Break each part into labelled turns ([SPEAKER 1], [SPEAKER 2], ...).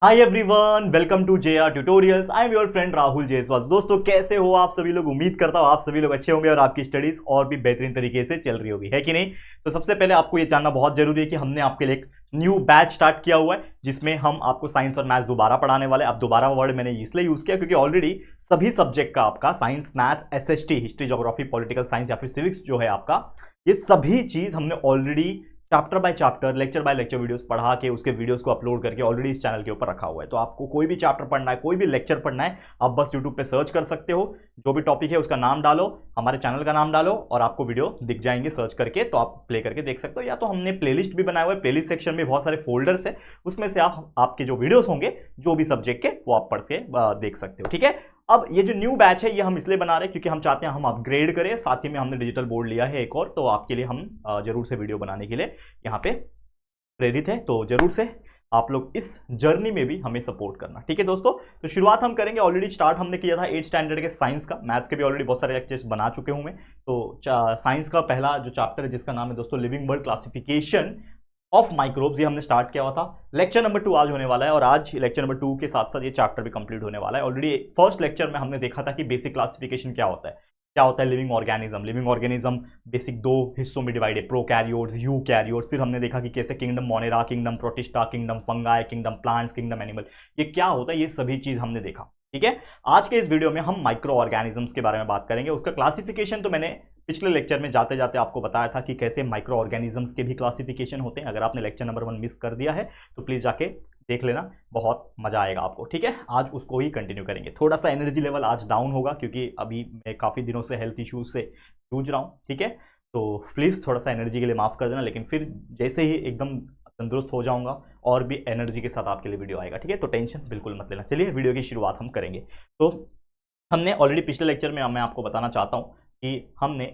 [SPEAKER 1] Hi everyone, welcome to JR tutorials. I am your friend Rahul Jaiswal. दोस्तों, कैसे हो आप सभी लोग? उम्मीद करता हूँ आप सभी लोग अच्छे होंगे और आपकी स्टडीज और भी बेहतरीन तरीके से चल रही होगी, है कि नहीं? तो सबसे पहले आपको ये जानना बहुत जरूरी है कि हमने आपके लिए एक न्यू बैच स्टार्ट किया हुआ है जिसमें हम आपको साइंस और मैथ्स दोबारा पढ़ाने वाले हैं। अब दोबारा वर्ड मैंने इसलिए यूज किया क्योंकि ऑलरेडी सभी सब्जेक्ट का आपका science, maths, SST, history, geography, political science या फिर सिविक्स जो है आपका, ये सभी चीज हमने already chapter by chapter, lecture by lecture videos पढ़ा के उसके वीडियोस को अपलोड करके ऑलरेडी इस चैनल के ऊपर रखा हुआ है। तो आपको कोई भी चैप्टर पढ़ना है, कोई भी लेक्चर पढ़ना है, आप बस यूट्यूब पे सर्च कर सकते हो। जो भी टॉपिक है उसका नाम डालो, हमारे चैनल का नाम डालो और आपको वीडियो दिख जाएंगे सर्च करके, तो आप प्ले करके देख सकते हो। या तो हमने प्लेलिस्ट भी बनाया हुआ है, प्लेलिस्ट सेक्शन में बहुत सारे फोल्डर्स है, उसमें से आप आपके जो वीडियोस होंगे जो भी सब्जेक्ट के, वो आप पढ़ के देख सकते हो। ठीक है। अब ये जो न्यू बैच है ये हम इसलिए बना रहे हैं क्योंकि हम चाहते हैं हम अपग्रेड करें, साथ ही में हमने डिजिटल बोर्ड लिया है एक और, तो आपके लिए हम जरूर से वीडियो बनाने के लिए यहाँ पे प्रेरित है। तो जरूर से आप लोग इस जर्नी में भी हमें सपोर्ट करना, ठीक है दोस्तों। तो शुरुआत हम करेंगे, ऑलरेडी स्टार्ट हमने किया था 8 स्टैंडर्ड के साइंस का। मैथ्स के भी ऑलरेडी बहुत सारे लेक्चर्स बना चुके हूं मैं। तो साइंस का पहला जो चैप्टर है जिसका नाम है दोस्तों living world classification of microbes, ये हमने स्टार्ट किया हुआ था। लेक्चर नंबर 2 आज होने वाला है और आज लेक्चर नंबर 2 के साथ साथ ये चैप्टर भी कंप्लीट होने वाला है। ऑलरेडी फर्स्ट लेक्चर में हमने देखा था कि बेसिक क्लासिफिकेशन क्या होता है, क्या होता है living organism. Living organism basic 2 हिस्सों में डिवाइड है, प्रोकैरियोट्स, यूकैरियोट्स। फिर हमने देखा कि कैसे kingdom Monera, kingdom protista, kingdom fungi, kingdom plants, kingdom animal, ये क्या होता है, ये सभी चीज हमने देखा। ठीक है। आज के इस वीडियो में हम माइक्रो ऑर्गेनिजम्स के बारे में बात करेंगे। उसका क्लासिफिकेशन तो मैंने पिछले लेक्चर में जाते जाते आपको बताया था कि कैसे माइक्रो ऑर्गेनिजम्स के भी क्लासिफिकेशन होते हैं। अगर आपने लेक्चर नंबर 1 मिस कर दिया है तो प्लीज जाके देख लेना, बहुत मजा आएगा आपको। ठीक है। आज उसको ही कंटिन्यू करेंगे। थोड़ा सा एनर्जी लेवल आज डाउन होगा क्योंकि अभी मैं काफी दिनों से हेल्थ इश्यूज से जूझ रहा हूँ। ठीक है। तो प्लीज थोड़ा सा एनर्जी के लिए माफ कर देना, लेकिन फिर जैसे ही एकदम तंदुरुस्त हो जाऊंगा और भी एनर्जी के साथ आपके लिए वीडियो आएगा। ठीक है। तो टेंशन बिल्कुल मत लेना। चलिए वीडियो की शुरुआत हम करेंगे। तो हमने ऑलरेडी पिछले लेक्चर में, मैं आपको बताना चाहता हूँ कि हमने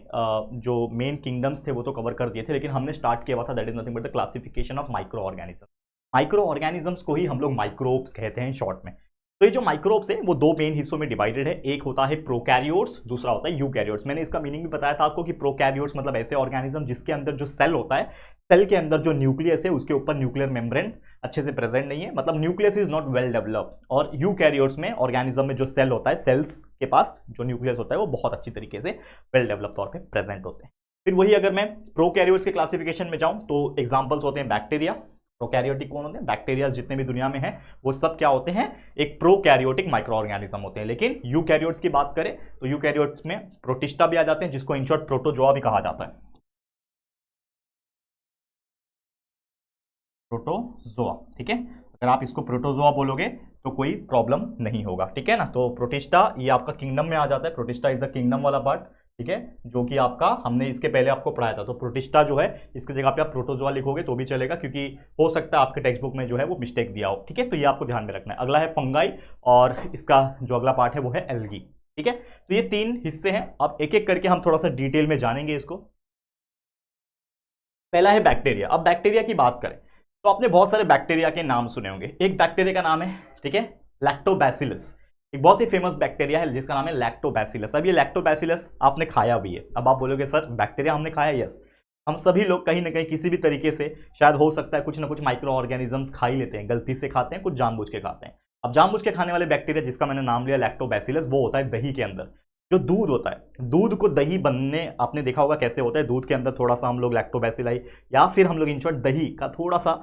[SPEAKER 1] जो मेन किंगडम्स थे वो तो कवर कर दिए थे, लेकिन हमने स्टार्ट किया हुआ था that is nothing but the classification of micro organism. Micro organisms को ही हम लोग माइक्रोब्स कहते हैं शॉर्ट में। तो ये जो माइक्रोब्स है वो 2 मेन हिस्सों में डिवाइडेड है। एक होता है प्रोकैरियोट्स, दूसरा होता है यूकैरियोट्स। मैंने इसका मीनिंग भी बताया था आपको कि प्रोकैरियोट्स मतलब ऐसे ऑर्गेनिज्म जिसके अंदर जो सेल होता है, सेल के अंदर जो न्यूक्लियस है उसके ऊपर न्यूक्लियर मेम्ब्रेन अच्छे से प्रेजेंट नहीं है, मतलब nucleus is not well developed. और यूकैरियोट्स में, ऑर्गेनिज्म में जो सेल होता है, सेल्स के पास जो न्यूक्लियस होता है वो बहुत अच्छी तरीके से वेल डेवलप तौर पे प्रेजेंट होते हैं। फिर वही अगर मैं प्रोकैरियोट्स के क्लासिफिकेशन में जाऊं तो एग्जांपल्स होते हैं बैक्टीरिया। प्रोकैरियोटिक कौन होते हैं? बैक्टीरिया जितने भी दुनिया में हैं वो सब क्या होते हैं? एक प्रोकैरियोटिक माइक्रो ऑर्गेनिज्म होते हैं। लेकिन यूकैरियोट्स की बात करें तो यूकैरियोट्स में प्रोटिस्टा भी आ जाते हैं जिसको इन शॉर्ट प्रोटोजोआ भी कहा जाता है। प्रोटोजोआ, ठीक है। अगर आप इसको प्रोटोजोआ बोलोगे तो कोई प्रॉब्लम नहीं होगा, ठीक है ना। तो प्रोटिस्टा ये आपका किंगडम में आ जाता है। प्रोटिस्टा इज द किंगडम वाला पार्ट, ठीक है, जो कि आपका हमने इसके पहले आपको पढ़ाया था। तो प्रोटिस्टा जो है इसकी जगह पे आप प्रोटोजोआ लिखोगे तो भी चलेगा, क्योंकि हो सकता है आपके टेक्स्ट बुक में जो है वो मिस्टेक दिया हो। ठीक है। तो ये आपको ध्यान में रखना है। अगला है फंगाई और इसका जो अगला पार्ट है वो है एल्गी। ठीक है। तो ये 3 हिस्से हैं। अब एक एक करके हम थोड़ा सा डिटेल में जानेंगे इसको। पहला है बैक्टीरिया। अब बैक्टीरिया की बात करें तो आपने बहुत सारे बैक्टीरिया के नाम सुने होंगे। एक बैक्टीरिया का नाम है, ठीक है, लैक्टोबैसिलस। एक बहुत ही फेमस बैक्टीरिया है जिसका नाम है लैक्टोबैसिलस। अब ये लैक्टोबैसिलस आपने खाया भी है। अब आप बोलोगे सर बैक्टीरिया हमने खाया? यस, हम सभी लोग कहीं ना कहीं किसी भी तरीके से, शायद हो सकता है कुछ ना कुछ माइक्रो ऑर्गेनिजम्स खा ही लेते हैं, गलती से खाते हैं, कुछ जानबूझ के खाते हैं। अब जानबूझ के खाने वाले बैक्टीरिया जिसका मैंने नाम लिया लैक्टोबैसिलस, वो होता है दही के अंदर। जो दूध होता है, दूध को दही बनने आपने देखा होगा कैसे होता है। दूध के अंदर थोड़ा सा हम लोग लैक्टोबैसिलाई या फिर हम लोग इन शॉर्ट दही का थोड़ा सा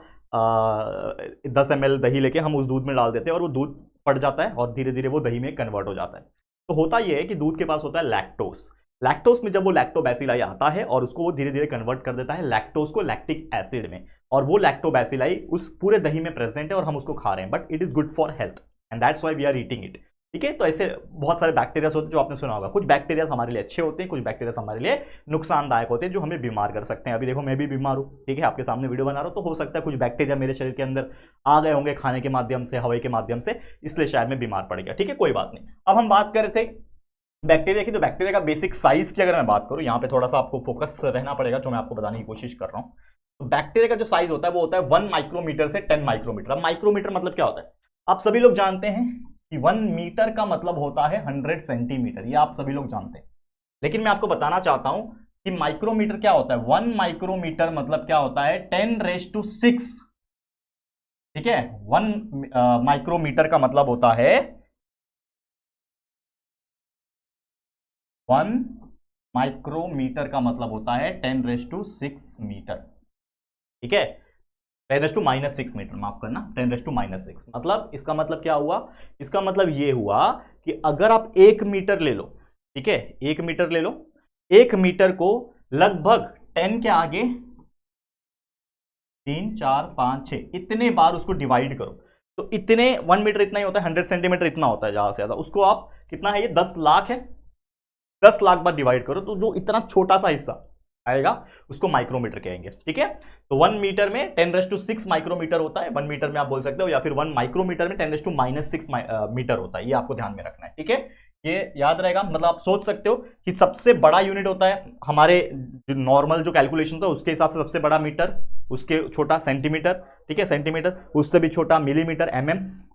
[SPEAKER 1] 10 ml दही लेके हम उस दूध में डाल देते हैं और वो दूध फट जाता है और धीरे धीरे वो दही में कन्वर्ट हो जाता है। तो होता यह है कि दूध के पास होता है लैक्टोस। लैक्टोस में जब वो लैक्टोबैसिलाई आता है और उसको वो धीरे धीरे कन्वर्ट कर देता है लैक्टोस को लैक्टिक एसिड में, और वो लैक्टोबैसिलाई उस पूरे दही में प्रेजेंट है और हम उसको खा रहे हैं, but it is good for health and that's why we are eating it. ठीक है। तो ऐसे बहुत सारे बैक्टीरिया होते हैं जो आपने सुना होगा। कुछ बैक्टीरिया हमारे लिए अच्छे होते हैं, कुछ बैक्टीरिया हमारे लिए नुकसानदायक होते हैं जो हमें बीमार कर सकते हैं। अभी देखो मैं भी बीमार हूँ, ठीक है, आपके सामने वीडियो बना रहा हूँ, तो हो सकता है कुछ बैक्टीरिया मेरे शरीर के अंदर आ गए होंगे खाने के माध्यम से, हवाई के माध्यम से, इसलिए शायद मैं बीमार पड़ गया। ठीक है, कोई बात नहीं। अब हम बात कर रहे थे बैक्टीरिया की। तो बैक्टीरिया का बेसिक साइज की अगर मैं बात करूँ, यहाँ पे थोड़ा सा आपको फोकस रहना पड़ेगा जो मैं आपको बताने की कोशिश कर रहा हूँ। तो बैक्टीरिया का जो साइज होता है वो होता है 1 माइक्रोमीटर से 10 माइक्रोमीटर। अब माइक्रोमीटर मतलब क्या होता है? आप सभी लोग जानते हैं कि 1 मीटर का मतलब होता है 100 सेंटीमीटर, ये आप सभी लोग जानते हैं। लेकिन मैं आपको बताना चाहता हूं कि माइक्रोमीटर क्या होता है। 1 माइक्रोमीटर मतलब क्या होता है? 10⁻⁶ ठीक है, 1 माइक्रोमीटर का मतलब होता है 1 माइक्रोमीटर का मतलब होता है 10⁶ मीटर। ठीक है, 10⁻⁻6 मीटर, माफ करना, 10⁻⁻6। मतलब इसका मतलब क्या हुआ, इसका मतलब ये हुआ कि अगर आप 1 मीटर ले लो, ठीक है, 1 मीटर ले लो, 1 मीटर को लगभग 10 के आगे 3 4 5 6 इतने बार उसको डिवाइड करो, तो इतने 1 मीटर इतना ही होता है, 100 सेंटीमीटर इतना होता है ज्यादा से ज्यादा, उसको आप कितना है, ये 10 लाख है, 10 लाख बार डिवाइड करो, तो जो इतना छोटा सा हिस्सा आएगा उसको माइक्रोमीटर कहेंगे। ठीक है, तो 1 मीटर में 10⁶ माइक्रोमीटर होता है, 1 मीटर में आप बोल सकते हो, या फिर 1 माइक्रोमीटर में 10⁻⁻6 मीटर होता है, ये आपको ध्यान में रखना है। ठीक है, ये याद रहेगा, मतलब आप सोच सकते हो कि सबसे बड़ा यूनिट होता है हमारे जो नॉर्मल जो कैलकुलेशन था उसके हिसाब से सबसे बड़ा मीटर, उसके छोटा सेंटीमीटर, ठीक है, सेंटीमीटर, उससे भी छोटा मिलीमीटर,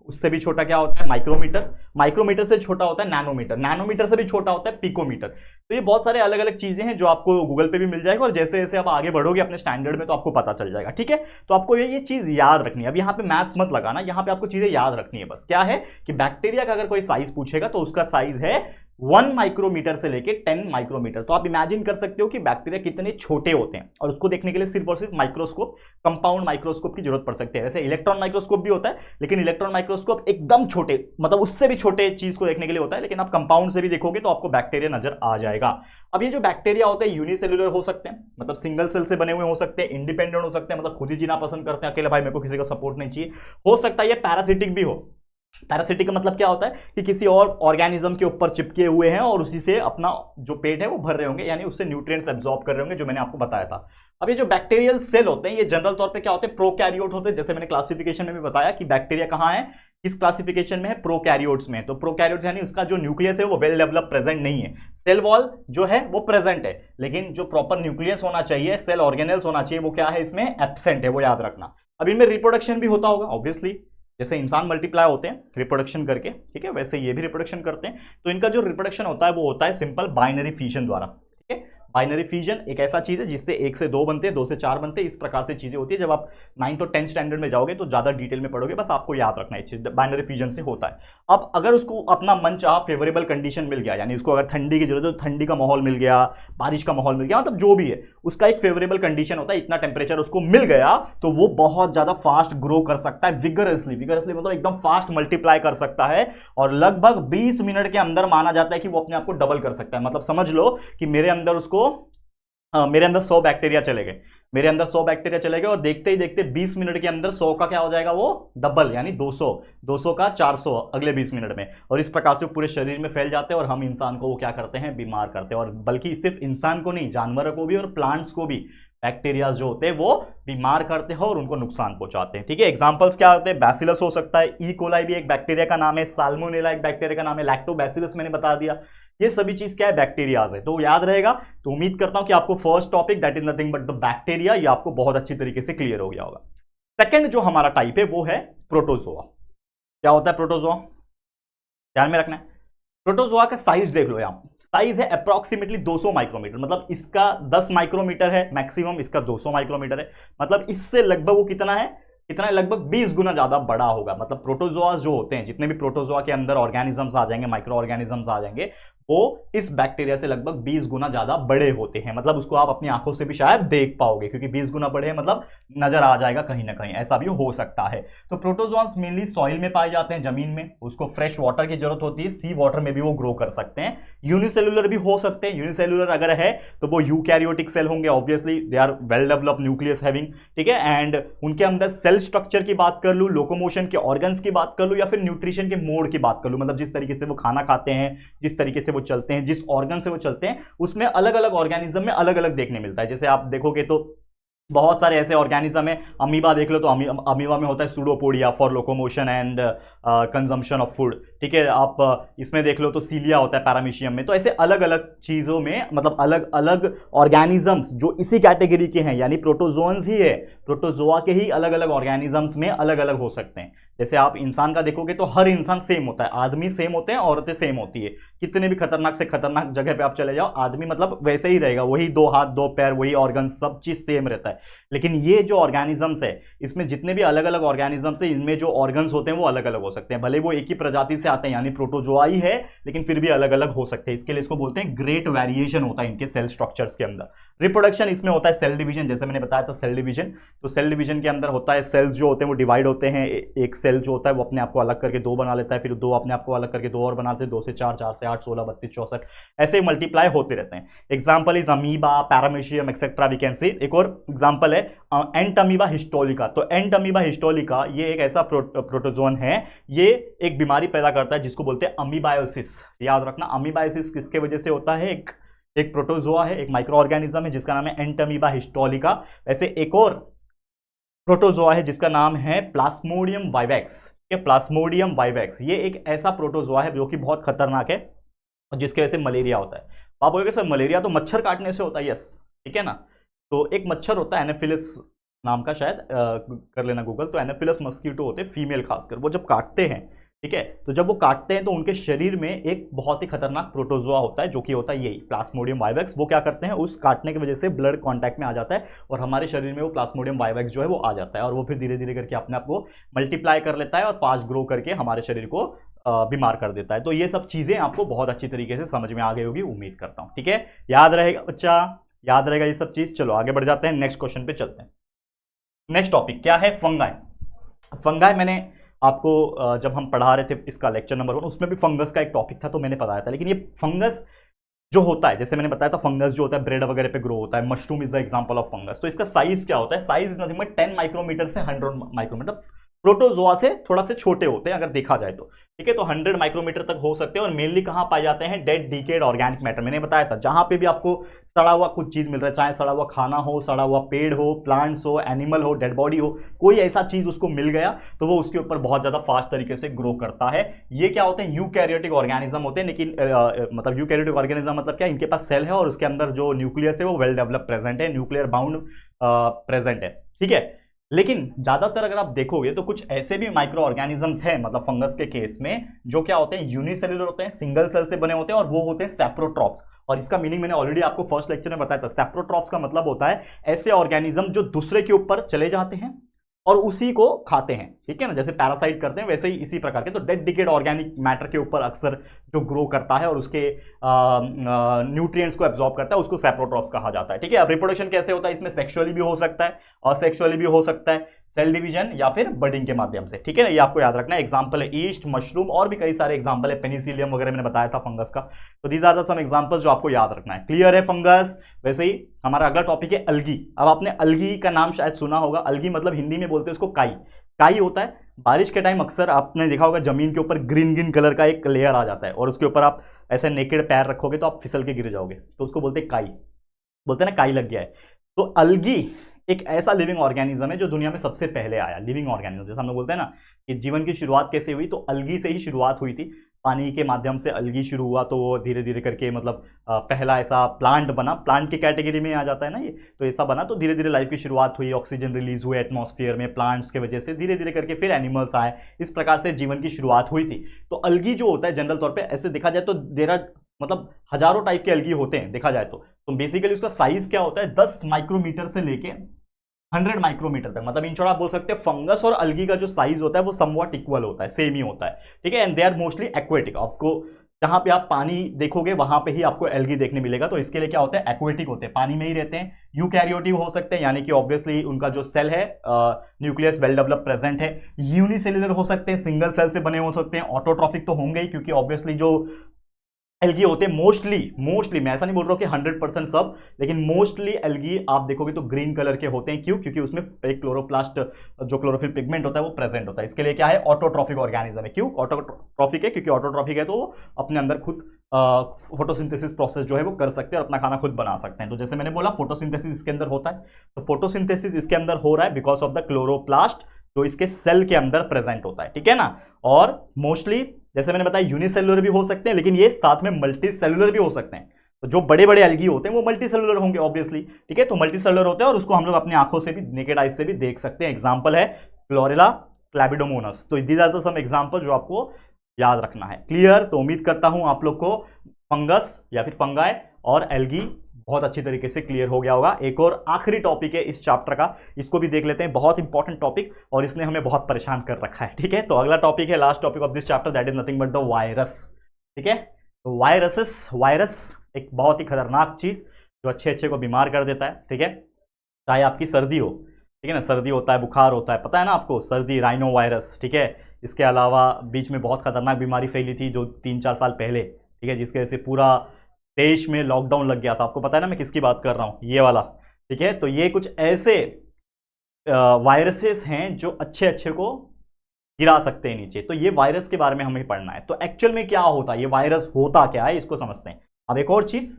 [SPEAKER 1] उससे भी छोटा क्या होता है, माइक्रोमीटर, माइक्रोमीटर से छोटा होता है नैनोमीटर, नैनोमीटर से भी छोटा होता है पिकोमीटर। तो ये बहुत सारे अलग अलग चीजें हैं जो आपको गूगल पे भी मिल जाएगा, और जैसे जैसे आप आगे बढ़ोगे अपने स्टैंडर्ड में तो आपको पता चल जाएगा। ठीक है, तो आपको ये चीज याद रखनी है। अब यहाँ पे मैथ्स मत लगाना, यहाँ पे आपको चीजें याद रखनी है बस। क्या है कि बैक्टीरिया का अगर कोई साइज पूछेगा तो उसका साइज है 1 माइक्रोमीटर से लेके 10 माइक्रोमीटर। तो आप इमेजिन कर सकते हो कि बैक्टीरिया कितने छोटे होते हैं, और उसको देखने के लिए सिर्फ और सिर्फ माइक्रोस्कोप, कंपाउंड माइक्रोस्कोप की जरूरत पड़ सकती है। वैसे इलेक्ट्रॉन माइक्रोस्कोप भी होता है, लेकिन इलेक्ट्रॉन माइक्रोस्कोप एकदम छोटे, मतलब उससे भी छोटे चीज को देखने के लिए होता है, लेकिन आप कंपाउंड से भी देखोगे तो आपको बैक्टीरिया नजर आ जाएगा। अब ये जो बैक्टीरिया होते हैं यूनिसेल्युलर हो सकते हैं, मतलब सिंगल सेल से बने हुए हो सकते हैं, इंडिपेंडेंट हो सकते हैं, मतलब खुद ही जीना पसंद करते हैं, अकेले भाई मेरे को किसी का सपोर्ट नहीं चाहिए, हो सकता है ये पैरासिटिक भी हो। पैरासिटिक का मतलब क्या होता है कि किसी और ऑर्गेनिज्म के ऊपर चिपके हुए हैं और उसी से अपना जो पेट है वो भर रहे होंगे, यानी उससे न्यूट्रिएंट्स एब्जॉर्ब कर रहे होंगे, जो मैंने आपको बताया था। अब ये जो बैक्टीरियल सेल होते हैं ये जनरल तौर पे क्या होते हैं, प्रोकैरियोट होते हैं। जैसे मैंने क्लासिफिकेशन में भी बताया कि बैक्टीरिया कहाँ है, किस क्लासिफिकेशन में है, प्रोकैरियोट्स में। तो प्रोकैरियोट्स यानी उसका जो न्यूक्लियस है वो वेल डेवलप प्रेजेंट नहीं है, सेल वॉल जो है वो प्रेजेंट है, लेकिन जो प्रॉपर न्यूक्लियस होना चाहिए, सेल ऑर्गेनेल्स होना चाहिए, वो क्या है, इसमें एब्सेंट है, वो याद रखना। अब इनमें रिप्रोडक्शन भी होता होगा ऑब्वियसली, जैसे इंसान मल्टीप्लाई होते हैं रिप्रोडक्शन करके, ठीक है, वैसे ये भी रिप्रोडक्शन करते हैं। तो इनका जो रिप्रोडक्शन होता है वो होता है सिंपल बाइनरी फिजन द्वारा। ठीक है, बाइनरी फिजन एक ऐसा चीज है जिससे 1 से 2 बनते हैं, 2 से 4 बनते हैं, इस प्रकार से चीजें होती है। जब आप 9th और 10th स्टैंडर्ड में जाओगे तो ज्यादा डिटेल में पढ़ोगे, बस आपको याद रखना है चीज, बाइनरी फिजन से होता है। अब अगर उसको अपना मन चाहा फेवरेबल कंडीशन मिल गया, यानी उसको अगर ठंडी की जरूरत है तो ठंडी का माहौल मिल गया, बारिश का माहौल मिल गया, मतलब जो भी है उसका एक फेवरेबल कंडीशन होता है, इतना टेम्परेचर उसको मिल गया तो वो बहुत ज्यादा फास्ट ग्रो कर सकता है, विगरसली, विगरसली मतलब एकदम फास्ट मल्टीप्लाई कर सकता है, और लगभग 20 मिनट के अंदर माना जाता है कि वो अपने आप को डबल कर सकता है। मतलब समझ लो कि मेरे अंदर 100 बैक्टीरिया चले गए, मेरे अंदर 100 बैक्टीरिया चले गए, और देखते ही देखते 20 मिनट के अंदर 100 का क्या हो जाएगा, वो डबल, यानी 200, 200 का 400 अगले 20 मिनट में, और इस प्रकार से पूरे शरीर में फैल जाते हैं, और हम इंसान को वो क्या करते हैं, बीमार करते हैं। और बल्कि सिर्फ इंसान को नहीं, जानवरों को भी और प्लांट्स को भी बैक्टीरिया जो होते हैं वो बीमार करते हैं और उनको नुकसान पहुंचाते हैं। ठीक है, एग्जांपल्स क्या होते हैं, बैसिलस हो सकता है, ई कोलाई भी एक बैक्टीरिया का नाम है, साल्मोनेला एक बैक्टीरिया का नाम है, लैक्टोबैसिलस मैंने बता दिया, ये सभी चीज क्या है, बैक्टीरियाज है। तो याद रहेगा। तो उम्मीद करता हूं कि आपको first topic that is nothing but the bacteria, ये आपको बहुत अच्छी तरीके से क्लियर हो गया होगा। सेकंड जो हमारा टाइप है वो है प्रोटोजोआ। क्या होता है प्रोटोजोआ, ध्यान में रखना है। प्रोटोजोआ का साइज देख लो, यहां साइज है अप्रोक्सीमेटली 200 माइक्रोमीटर, मतलब इसका 10 माइक्रोमीटर है मैक्सिमम, इसका 200 माइक्रोमीटर है, मतलब इससे लगभग वो कितना है, लगभग 20 गुना ज्यादा बड़ा होगा। मतलब प्रोटोजोआ जो होते हैं, जितने भी प्रोटोजोआ के अंदर ऑर्गेनिजम्स आ जाएंगे, माइक्रो ऑर्गेनिजम्स आ जाएंगे, वो इस बैक्टीरिया से लगभग 20 गुना ज्यादा बड़े होते हैं। मतलब उसको आप अपनी आंखों से भी शायद देख पाओगे, क्योंकि 20 गुना बड़े हैं, मतलब नजर आ जाएगा कहीं ना कहीं, ऐसा भी हो सकता है। तो प्रोटोजोआस मेनली सॉइल में पाए जाते हैं, जमीन में, उसको फ्रेश वाटर की जरूरत होती है, सी वाटर में भी वो ग्रो कर सकते हैं। यूनिसेल्युलर भी हो सकते हैं, यूनिसेल्युलर अगर है तो वो यूकैरियोटिक सेल होंगे, obviously they are well develop nucleus having. ठीक है, एंड उनके अंदर सेल स्ट्रक्चर की बात कर लूं, लोकोमोशन के ऑर्गन्स की बात कर लूं, या फिर न्यूट्रिशन के मोड की बात कर लूं, मतलब जिस तरीके से वो खाना खाते हैं, जिस तरीके से वो चलते हैं, जिस ऑर्गन से वो चलते हैं, उसमें अलग अलग ऑर्गेनिज्म में अलग अलग देखने मिलता है। जैसे आप देखोगे तो बहुत सारे ऐसे ऑर्गेनिज्म है, अमीबा देख लो तो अमीबा में होता है pseudopodia for locomotion and consumption of food. ठीक है, आप इसमें देख लो तो सीलिया होता है पैरामीशियम में। तो ऐसे अलग अलग चीजों में, मतलब अलग अलग ऑर्गेनिजम्स जो इसी कैटेगरी के हैं, यानी प्रोटोजोन्स ही है, प्रोटोजोआ के ही अलग अलग ऑर्गेनिजम्स में अलग अलग हो सकते हैं। जैसे आप इंसान का देखोगे तो हर इंसान सेम होता है, आदमी सेम होते हैं, औरतें सेम होती है, कितने भी खतरनाक से खतरनाक जगह पे आप चले जाओ, आदमी मतलब वैसे ही रहेगा, वही 2 हाथ 2 पैर, वही ऑर्गन, सब चीज सेम रहता है। लेकिन ये जो ऑर्गेनिजम्स है, इसमें जितने भी अलग अलग ऑर्गेनिजम्स है, इनमें जो ऑर्गन्स होते हैं वो अलग अलग हो सकते हैं, भले वो एक ही प्रजाति से आते हैं यानी प्रोटोजोआ ही है, लेकिन फिर भी अलग अलग हो सकते हैं। इसके लिए इसको बोलते हैं ग्रेट वेरिएशन होता है इनके सेल स्ट्रक्चर्स के अंदर। रिप्रोडक्शन इसमें होता है सेल डिवीजन, जैसे मैंने बताया था सेल डिवीजन। तो सेल डिवीजन के अंदर होता है, सेल्स जो होते हैं वो डिवाइड होते हैं, एक सेल जो होता है वो अपने आप को अलग करके 2 बना लेता है, फिर 2 अपने आप को अलग करके 2 और बनाते हैं, 2 से 4, 4 से 8, 16, 32, 64, ऐसे मल्टीप्लाई होते रहते हैं। Example is amoeba, paramecium etcetera we can see. एक और एग्जाम्पल है एंटमीबा हिस्टोलिका। तो एंटमीबा हिस्टोलिका ये एक ऐसा प्रोटोजोन है, ये एक बीमारी पैदा करता है जिसको बोलते हैं अमीबायोसिस। याद रखना, अमीबायोसिस किसके वजह से होता है? एक प्रोटोजोआ है, एक माइक्रो ऑर्गेनिज्म है जिसका नाम है एंटमीबा हिस्टोलिका। वैसे एक और प्रोटोजोआ है जिसका नाम है प्लाज्मोडियम वाइवेक्स। प्लाज्मोडियम वाइवेक्स ये एक ऐसा प्रोटोजोआ है जो कि बहुत खतरनाक है और जिसकी वजह से मलेरिया होता है। आप बोलोगे सर मलेरिया तो मच्छर काटने से होता है, यस, ठीक है ना। तो एक मच्छर होता है एनाफिलिस नाम का, शायद कर लेना गूगल। तो एनाफिलिस मस्कीटो होते हैं फीमेल खासकर, वो जब काटते हैं, ठीक है, तो जब वो काटते हैं तो उनके शरीर में एक बहुत ही खतरनाक प्रोटोजोआ होता है जो कि होता है यही प्लाज्मोडियम वाइवेक्स। वो क्या करते हैं, उस काटने की वजह से ब्लड कांटेक्ट में आ जाता है और हमारे शरीर में वो प्लाज्मोडियम वाइवेक्स जो है वो आ जाता है और वो फिर धीरे धीरे करके अपने आप को मल्टीप्लाई कर लेता है और फास्ट ग्रो करके हमारे शरीर को बीमार कर देता है। तो ये सब चीजें आपको बहुत अच्छी तरीके से समझ में आ गई होगी, उम्मीद करता हूँ, ठीक है। याद रहेगा बच्चा, याद रहेगा ये सब चीज। चलो आगे बढ़ जाते हैं, नेक्स्ट क्वेश्चन पे चलते हैं। नेक्स्ट टॉपिक क्या है? फंगाई। फंगाई मैंने आपको जब हम पढ़ा रहे थे इसका लेक्चर नंबर 1, उसमें भी फंगस का एक टॉपिक था तो मैंने बताया था। लेकिन ये फंगस जो होता है, जैसे मैंने बताया था, फंगस जो होता है ब्रेड वगैरह पे ग्रो होता है, mushroom is the example of fungus. तो इसका साइज क्या होता है? Size is nothing but 10 micrometer से 100 माइक्रोमीटर, प्रोटोजोआ से थोड़ा से छोटे होते हैं अगर देखा जाए तो, ठीक है। तो 100 माइक्रोमीटर तक हो सकते हैं और मेनली कहां पाए जाते हैं? Dead decade organic matter. मैंने बताया था जहां पे भी आपको सड़ा हुआ कुछ चीज मिल रहा है, चाहे सड़ा हुआ खाना हो, सड़ा हुआ पेड़ हो, प्लांट्स हो, एनिमल हो, डेड बॉडी हो, कोई ऐसा चीज उसको मिल गया तो वो उसके ऊपर बहुत ज्यादा फास्ट तरीके से ग्रो करता है। ये क्या होते हैं? यूकैरियोटिक ऑर्गेनिज्म होते हैं। लेकिन मतलब यूकैरियोटिक ऑर्गेनिज्म मतलब क्या? इनके पास सेल है और उसके अंदर जो न्यूक्लियस है वो वेल डेवलप प्रेजेंट है, न्यूक्लियर बाउंड प्रेजेंट है, ठीक है। लेकिन ज्यादातर अगर आप देखोगे तो कुछ ऐसे भी माइक्रो ऑर्गेनिजम्स हैं, मतलब फंगस के केस में, जो क्या होते हैं? यूनिसेलुलर होते हैं, सिंगल सेल से बने होते हैं और वो होते हैं सैप्रोट्रॉप्स। और इसका मीनिंग मैंने ऑलरेडी आपको फर्स्ट लेक्चर में बताया था। सैप्रोट्रॉप्स का मतलब होता है ऐसे ऑर्गेनिज्म जो दूसरे के ऊपर चले जाते हैं और उसी को खाते हैं, ठीक है ना। जैसे पैरासाइट करते हैं वैसे ही इसी प्रकार के। तो डेड डिकेड ऑर्गेनिक मैटर के ऊपर अक्सर जो ग्रो करता है और उसके न्यूट्रिएंट्स को एब्जॉर्ब करता है, उसको सैप्रोट्रॉप्स कहा जाता है, ठीक है। अब रिप्रोडक्शन कैसे होता है? इसमें सेक्सुअली भी हो सकता है और सेक्सुअली भी हो सकता है, सेल डिवीजन या फिर बडिंग के माध्यम से, ठीक है ना। ये आपको याद रखना है। एग्जांपल है ईस्ट, मशरूम और भी कई सारे एग्जांपल है, पेनिसिलियम वगैरह मैंने बताया था फंगस का। तो these are the some example जो आपको याद रखना है। क्लियर है फंगस? वैसे ही हमारा अगला टॉपिक है अलगी। अब आपने अलगी का नाम शायद सुना होगा। अलगी मतलब हिंदी में बोलते हैं उसको काई। काई होता है बारिश के टाइम, अक्सर आपने देखा होगा जमीन के ऊपर ग्रीन ग्रीन कलर का एक लेयर आ जाता है और उसके ऊपर आप ऐसे नेकेड पैर रखोगे तो आप फिसल के गिर जाओगे, तो उसको बोलते हैं काई। बोलते हैं ना काई लग गया है। तो अलगी एक ऐसा लिविंग ऑर्गेनिज्म है जो दुनिया में सबसे पहले आया। लिविंग ऑर्गेनिज्म, जैसे हम लोग बोलते हैं ना कि जीवन की शुरुआत कैसे हुई, तो अलगी से ही शुरुआत हुई थी। पानी के माध्यम से अलगी शुरू हुआ तो वो धीरे धीरे करके मतलब पहला ऐसा प्लांट बना, प्लांट की कैटेगरी में आ जाता है ना ये, तो ऐसा बना। तो धीरे धीरे लाइफ की शुरुआत हुई, ऑक्सीजन रिलीज हुए एटमॉस्फेयर में प्लांट्स के वजह से, धीरे धीरे करके फिर एनिमल्स आए, इस प्रकार से जीवन की शुरुआत हुई थी। तो अलगी जो होता है जनरल तौर पर ऐसे देखा जाए तो देर आर मतलब हजारों टाइप के अलगी होते हैं देखा जाए तो बेसिकली उसका साइज क्या होता है? 10 माइक्रोमीटर से लेके 100 माइक्रोमीटर तक। मतलब इन शॉर्ट आप बोल सकते हैं फंगस और अलगी का जो साइज होता है वो समवॉट इक्वल होता है, सेम ही होता है, ठीक है। And they are mostly aquatic. आपको जहां पे आप पानी देखोगे वहां पे ही आपको एल्गी देखने मिलेगा। तो इसके लिए क्या होता है? एक्वेटिक होते हैं, पानी में ही रहते हैं। यूकैरियोटिक हो सकते हैं, यानी कि ऑब्वियसली उनका जो सेल है न्यूक्लियस वेल डेवलप प्रेजेंट है। यूनिसेलुलर हो सकते हैं, सिंगल सेल से बने हो सकते हैं। ऑटोट्रॉफिक तो होंगे ही, क्योंकि ऑब्वियसली जो एल्गी होते हैं मोस्टली मैं ऐसा नहीं बोल रहा हूँ कि 100% सब, लेकिन मोस्टली एल्गी आप देखोगे तो ग्रीन कलर के होते हैं। क्यों? क्योंकि उसमें एक क्लोरोप्लास्ट जो क्लोरोफिल पिगमेंट होता है वो प्रेजेंट होता है। इसके लिए क्या है? ऑटोट्रॉफिक ऑर्गेनिज्म है। क्यों ऑटोट्रॉफिक है? क्योंकि ऑटोट्रॉफिक है तो वो अपने अंदर खुद फोटोसिंथेसिस प्रोसेस जो है वो कर सकते हैं और अपना खाना खुद बना सकते हैं। तो जैसे मैंने बोला फोटोसिंथेसिस इसके अंदर होता है। तो फोटोसिंथेसिस इसके अंदर हो रहा है बिकॉज ऑफ द क्लोरोप्लास्ट जो इसके सेल के अंदर प्रेजेंट होता है, ठीक है ना। और मोस्टली जैसे मैंने बताया यूनिसेलुलर भी हो सकते हैं, लेकिन ये साथ में मल्टी सेलुलर भी हो सकते हैं। तो जो बड़े बड़े एल्गी होते हैं वो मल्टी सेलुलर होंगे ऑब्वियसली, ठीक है। तो मल्टी सेलुलर होते हैं और उसको हम लोग अपनी आंखों से भी, नेकेड आइज से भी देख सकते हैं। एग्जाम्पल है क्लोरेला क्लैबिडोमोनस। तो these are the some example जो आपको याद रखना है। क्लियर? तो उम्मीद करता हूं आप लोग को फंगस या फिर फंगाई और एल्गी बहुत अच्छी तरीके से क्लियर हो गया होगा। एक और आखिरी टॉपिक है इस चैप्टर का, इसको भी देख लेते हैं। बहुत इंपॉर्टेंट टॉपिक और इसने हमें बहुत परेशान कर रखा है। ठीक है, तो अगला टॉपिक है last topic of this chapter, that is nothing but the virus. ठीक है, तो वायरस एक बहुत ही खतरनाक चीज जो अच्छे अच्छे को बीमार कर देता है। ठीक है, चाहे आपकी सर्दी हो, ठीक है ना, सर्दी होता है, बुखार होता है, पता है ना आपको, सर्दी, राइनो वायरस। ठीक है, इसके अलावा बीच में बहुत खतरनाक बीमारी फैली थी जो 3-4 साल पहले, ठीक है, जिसकी वजह से पूरा देश में लॉकडाउन लग गया था। आपको पता है ना मैं किसकी बात कर रहा हूँ, ये वाला। ठीक है, तो ये कुछ ऐसे वायरसेस हैं जो अच्छे अच्छे को गिरा सकते हैं नीचे। तो ये वायरस के बारे में हमें पढ़ना है। तो एक्चुअल में क्या होता है, ये वायरस होता क्या है, इसको समझते हैं। अब एक और चीज,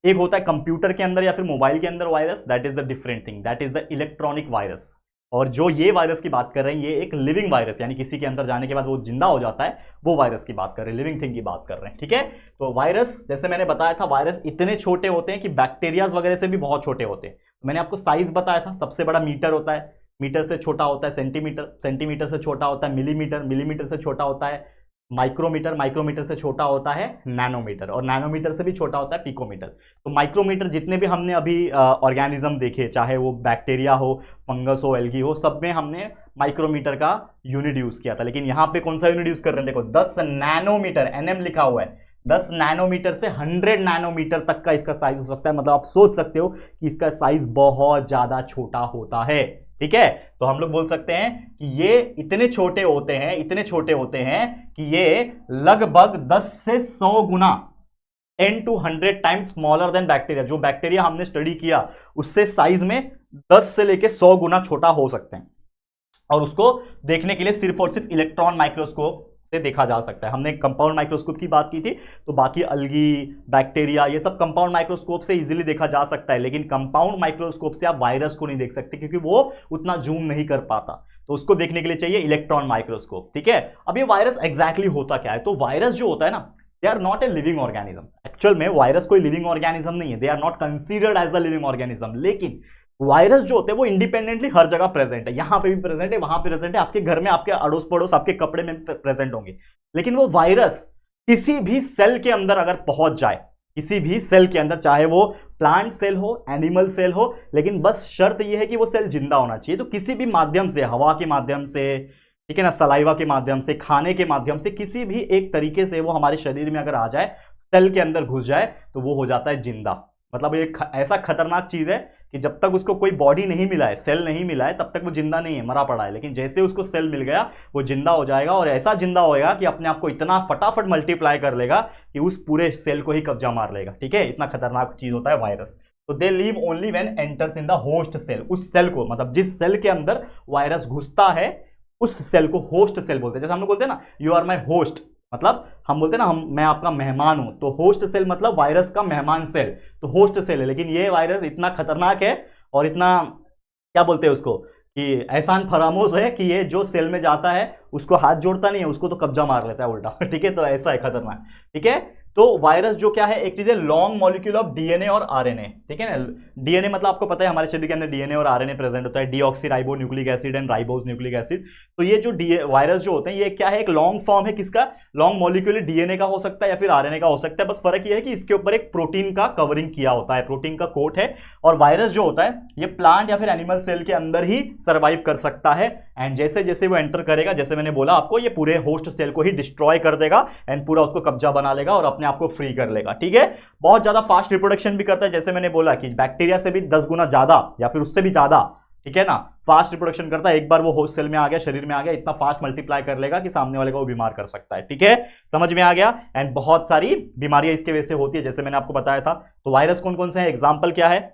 [SPEAKER 1] एक होता है कंप्यूटर के अंदर या फिर मोबाइल के अंदर virus, that is the different thing, that is the electronic virus. और जो ये वायरस की बात कर रहे हैं, ये एक लिविंग वायरस, यानी किसी के अंदर जाने के बाद वो जिंदा हो जाता है, वो वायरस की बात कर रहे हैं, लिविंग थिंग की बात कर रहे हैं। ठीक है, तो वायरस, जैसे मैंने बताया था, वायरस इतने छोटे होते हैं कि बैक्टीरियाज वगैरह से भी बहुत छोटे होते हैं। मैंने आपको साइज बताया था, सबसे बड़ा मीटर होता है, मीटर से छोटा होता है सेंटीमीटर, सेंटीमीटर से छोटा होता है मिलीमीटर, मिलीमीटर से छोटा होता है माइक्रोमीटर, माइक्रोमीटर से छोटा होता है नैनोमीटर, और नैनोमीटर से भी छोटा होता है पिकोमीटर। तो माइक्रोमीटर जितने भी हमने अभी ऑर्गेनिज्म देखे, चाहे वो बैक्टीरिया हो, फंगस हो, एल्गी हो, सब में हमने माइक्रोमीटर का यूनिट यूज किया था। लेकिन यहाँ पे कौन सा यूनिट यूज कर रहे हैं, देखो 10 नैनोमीटर, एनएम लिखा हुआ है, 10 नैनोमीटर से 100 नैनोमीटर तक का इसका साइज हो सकता है। मतलब आप सोच सकते हो कि इसका साइज बहुत ज्यादा छोटा होता है। ठीक है, तो हम लोग बोल सकते हैं कि ये इतने छोटे होते हैं, इतने छोटे होते हैं कि ये लगभग 10 से 100 गुना 10 to 100 times smaller than bacteria. जो बैक्टीरिया हमने स्टडी किया उससे साइज में 10 से लेके 100 गुना छोटा हो सकते हैं। और उसको देखने के लिए सिर्फ और सिर्फ इलेक्ट्रॉन माइक्रोस्कोप से देखा जा सकता है। हमने कंपाउंड माइक्रोस्कोप की बात की थी, तो बाकी अलगी, बैक्टीरिया, ये सब कंपाउंड माइक्रोस्कोप से इजीली देखा जा सकता है। लेकिन कंपाउंड माइक्रोस्कोप से आप वायरस को नहीं देख सकते, क्योंकि वो उतना जूम नहीं कर पाता। तो उसको देखने के लिए चाहिए इलेक्ट्रॉन माइक्रोस्कोप। ठीक है, अब ये वायरस एग्जैक्टली होता क्या है? तो वायरस जो होता है ना, they are not a living organism. Actual में वायरस कोई लिविंग ऑर्गेनिज्म नहीं है, they are not considered as a living organism. लेकिन वायरस जो होते हैं वो इंडिपेंडेंटली हर जगह प्रेजेंट है, यहां पे भी प्रेजेंट है, वहां पे प्रेजेंट है, आपके घर में, आपके अड़ोस पड़ोस, आपके कपड़े में प्रेजेंट होंगे। लेकिन वो वायरस किसी भी सेल के अंदर अगर पहुंच जाए, किसी भी सेल के अंदर, चाहे वो प्लांट सेल हो, एनिमल सेल हो, लेकिन बस शर्त यह है कि वो सेल जिंदा होना चाहिए। तो किसी भी माध्यम से, हवा के माध्यम से, ठीक है ना, सलाइवा के माध्यम से, खाने के माध्यम से, किसी भी एक तरीके से वो हमारे शरीर में अगर आ जाए, सेल के अंदर घुस जाए, तो वो हो जाता है जिंदा। मतलब ये ऐसा खतरनाक चीज है कि जब तक उसको कोई बॉडी नहीं मिला है, सेल नहीं मिला है, तब तक वो जिंदा नहीं है, मरा पड़ा है। लेकिन जैसे उसको सेल मिल गया, वो जिंदा हो जाएगा, और ऐसा जिंदा होएगा कि अपने आप को इतना फटाफट मल्टीप्लाई कर लेगा कि उस पूरे सेल को ही कब्जा मार लेगा। ठीक है, इतना खतरनाक चीज होता है वायरस। तो they live only when enters in the host cell. उस सेल को, मतलब जिस सेल के अंदर वायरस घुसता है, उस सेल को होस्ट सेल बोलते हैं। जैसे हम लोग बोलते हैं ना, यू आर माई होस्ट, मतलब हम बोलते हैं ना, मैं आपका मेहमान हूं, तो होस्ट सेल मतलब वायरस का मेहमान सेल, तो होस्ट सेल है। लेकिन ये वायरस इतना खतरनाक है और इतना, क्या बोलते हैं उसको, कि एहसान फरामोश है कि ये जो सेल में जाता है उसको हाथ जोड़ता नहीं है, उसको तो कब्जा मार लेता है उल्टा। ठीक है, तो ऐसा है खतरनाक। ठीक है, तो वायरस जो क्या है, एक चीज है लॉन्ग मॉलिक्यूल ऑफ डीएनए और आरएनए। ठीक है ना, डीएनए मतलब आपको पता है हमारे शरीर के अंदर डीएनए और आरएनए प्रेजेंट होता है, deoxy nucleic acid and ribose nucleic acid. तो ये जो वायरस जो होते हैं, ये क्या है, एक लॉन्ग फॉर्म है, किसका, लॉन्ग मॉलिक्यूल डीएनए का हो सकता है या फिर आरएनए का हो सकता है। बस फर्क ये है कि इसके ऊपर एक प्रोटीन का कवरिंग किया होता है, प्रोटीन का कोट है। और वायरस जो होता है, ये प्लांट या फिर एनिमल सेल के अंदर ही सर्वाइव कर सकता है। एंड जैसे जैसे वो एंटर करेगा, जैसे मैंने बोला आपको, ये पूरे होस्ट सेल को ही डिस्ट्रॉय कर देगा एंड पूरा उसको कब्जा बना लेगा और अपने आप को फ्री कर लेगा। ठीक है, बहुत ज्यादा फास्ट रिप्रोडक्शन भी करता है, जैसे मैंने बोला कि बैक्टीरिया से भी 10 गुना ज्यादा या फिर उससे भी ज्यादा, ठीक है ना, फास्ट रिप्रोडक्शन करता है। एक बार वो होस्ट सेल में आ गया, शरीर में आ गया, इतना फास्ट मल्टीप्लाई कर लेगा कि सामने वाले को वो बीमार कर सकता है। ठीक है, समझ में आ गया। एंड बहुत सारी बीमारियां इसके वजह से होती है, जैसे मैंने आपको बताया था। तो वायरस कौन कौन से हैं, एग्जाम्पल क्या है,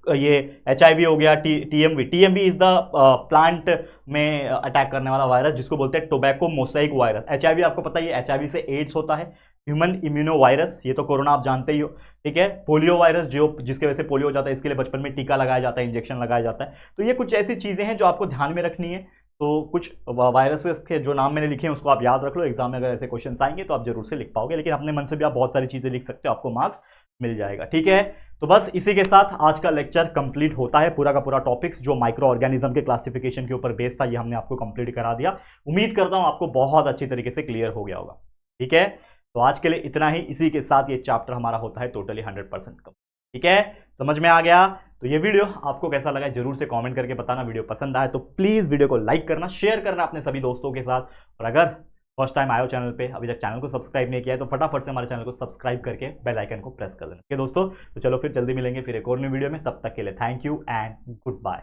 [SPEAKER 1] ये HIV हो गया, TMV इज द प्लांट में अटैक करने वाला वायरस, जिसको बोलते हैं टोबैको मोसाइक वायरस। HIV आपको पता है, ये HIV से एड्स होता है। ह्यूमन इम्यूनो वायरस, ये तो कोरोना आप जानते ही हो। ठीक है, पोलियो वायरस, जो जिसके वजह से पोलियो हो जाता है, इसके लिए बचपन में टीका लगाया जाता है, इंजेक्शन लगाया जाता है। तो ये कुछ ऐसी चीजें हैं जो आपको ध्यान में रखनी है। तो कुछ वायरसेस के जो नाम मैंने लिखे हैं उसको आप याद रख लो, एग्जाम में अगर ऐसे क्वेश्चन आएंगे तो आप जरूर से लिख पाओगे। लेकिन अपने मन से भी आप बहुत सारी चीजें लिख सकते हो, आपको मार्क्स मिल जाएगा। ठीक है, तो बस इसी के साथ आज का लेक्चर कंप्लीट होता है। पूरा का पूरा टॉपिक्स जो माइक्रो ऑर्गेनिज्म के क्लासिफिकेशन के ऊपर बेस्ड था, ये हमने आपको कंप्लीट करा दिया। उम्मीद करता हूं आपको बहुत अच्छी तरीके से क्लियर हो गया होगा। ठीक है, तो आज के लिए इतना ही। इसी के साथ ये चैप्टर हमारा होता है टोटली 100% कम। ठीक है, समझ में आ गया? तो ये वीडियो आपको कैसा लगा जरूर से कमेंट करके बताना। वीडियो पसंद आए तो प्लीज वीडियो को लाइक करना, शेयर करना अपने सभी दोस्तों के साथ। और अगर फर्स्ट टाइम आए हो चैनल पे, अभी तक चैनल को सब्सक्राइब नहीं किया है, तो फटाफट से हमारे चैनल को सब्सक्राइब करके बेल आइकन को प्रेस कर देना। ठीक है दोस्तों, तो चलो फिर जल्दी मिलेंगे फिर एक और नई वीडियो में। तब तक के लिए thank you and good bye.